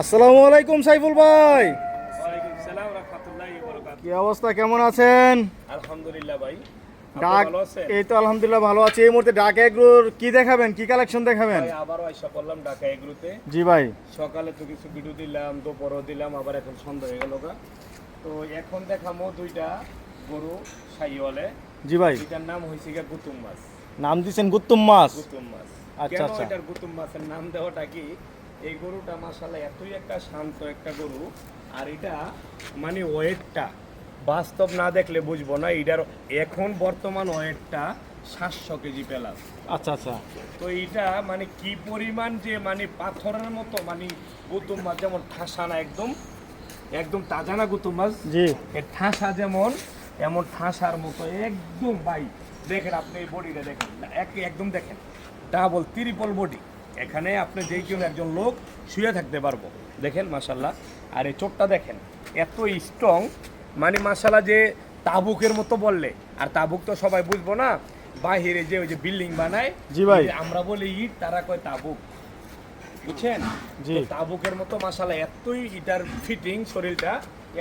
আসসালামু আলাইকুম সাইফুল ভাই। ওয়ালাইকুম সালাম রাহমাতুল্লাহি ওয়া বারাকাতুহু। কি অবস্থা, কেমন আছেন? আলহামদুলিল্লাহ ভাই। ডাক আপনি ভালো আছেন? এই তো আলহামদুলিল্লাহ ভালো আছি। এই মুহূর্তে ঢাকা এগ্রোর কি দেখাবেন, কি কালেকশন দেখাবেন? ভাই আবারও আইসা পড়লাম ঢাকা এগ্রোতে। জি ভাই। সকালে তো কিছু ভিডিও দিলাম, দুপুরও দিলাম, আবার এখন সন্ধ্যা হয়ে গেল গা। তো এখন দেখামো দুইটা গরু শাহিওয়ালে। জি ভাই। এটার নাম হইছে গিয়া গুতুম মাছ। নাম দিছেন গুত্তুম মাছ। গুতুম মাছ। আচ্ছা, কেন আচ্ছা। এটার গুতুম মাছের নাম দেওয়াটা কি? এই গরুটা মাশাআল্লাহ এতই একটা শান্ত একটা গরু, আর এটা মানে ওয়েটটা বাস্তব না দেখলে বুঝবো না। এটার এখন বর্তমান ওয়েটটা 700 কেজি প্লাস। আচ্ছা আচ্ছা। তো এটা মানে কি পরিমাণ যে মানে পাথরের মতো, মানে গুতুম মাছ যেমন ঠাসা না, একদম একদম তাজা না গুতুম মাছ। জি। এর ঠাসা যেমন, এমন ঠাসার মতো একদম ভাই। দেখেন আপনি এই বডিটা দেখেন, একদম দেখেন ডাবল ত্রিপল বডি। এখানে আপনি যেই কেউ একজন লোক শুয়ে থাকতে পারবো। দেখেন মাশাল্লাহ। আর এই চোটটা দেখেন এত স্ট্রং, মানে মাশাল্লাহ যে তাবুকের মতো বললে, আর তাবুক তো সবাই বুঝবো না, বাহিরে যে ওই যে বিল্ডিং বানায়, জি ভাই। এই যে আমরা বলি ইট, তারা কয় তাবুক, বুঝছেন? জি। তো তাবুকের মতো মাশাল্লাহ এতই এটার ফিটিং শরীরটা,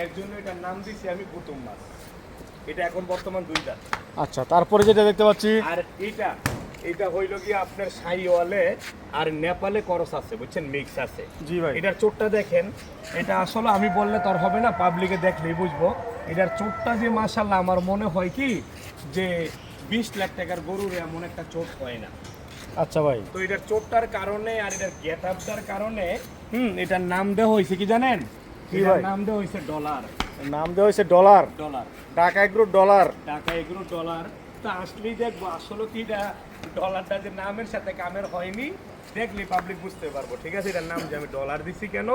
এর জন্য এটার নাম দিছি আমি গুতুম মাছ। এটা এখন বর্তমান দুইটা। আচ্ছা, তারপরে যেটা দেখতে পাচ্ছি। আর এটা এটা হইল কি আপনার শাহিওয়ালে আর নেপালে করস আছে, বুঝছেন, মিক্স আছে। জি ভাই। এটার চোটটা দেখেন, এটা আসলে আমি বললে তো আর হবে না, পাবলিকে দেখলেই বুঝবো। এটার চোটটা যে মাশাল্লাহ আমার মনে হয় কি যে 20 লাখ টাকার গরুর এমন একটা চোট হয় না। আচ্ছা ভাই। তো এটার চোটটার কারণে আর এটার গেটআপটার কারণে এটার নাম দেওয়া হয়েছে কি জানেন? কি এটার ভাই? নাম দেওয়া হয়েছে ডলার। নাম দেওয়া হয়েছে dollar. Dollar, Dhaka agro dollar. টাকা এগুলো ডলার। তো আসলেই দেখবো আসলে কি এটা ডলারটা যে নামের সাথে কামের হয়নি, দেখলে পাবলিক বুঝতে পারবো। ঠিক আছে, এটার নাম যে আমি ডলার দিছি কেন।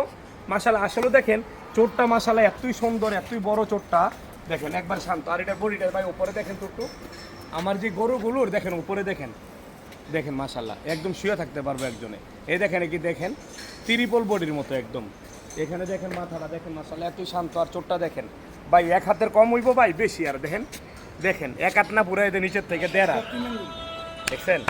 মাশাআল্লাহ আসলে দেখেন চোটটা মাশাআল্লাহ এতই সুন্দর, এতই বড় চোটটা দেখেন, একবার শান্ত। আর এটা বডিটা ভাই উপরে দেখেন তো একটু, আমার যে গরুগুলোর দেখেন উপরে দেখেন, দেখেন মাশাআল্লাহ একদম শুয়ে থাকতে পারবো একজনে। এই দেখেন কি দেখেন ত্রিপল বডির মতো একদম। এখানে দেখেন মাথাটা দেখেন মাশাআল্লাহ এতই শান্ত। আর চোটটা দেখেন ভাই, এক হাতের কম হইব ভাই, বেশি। আর দেখেন দেখেন এক হাত না পুরো এদের নিচের থেকে 1.5 হাত, দেখছেন?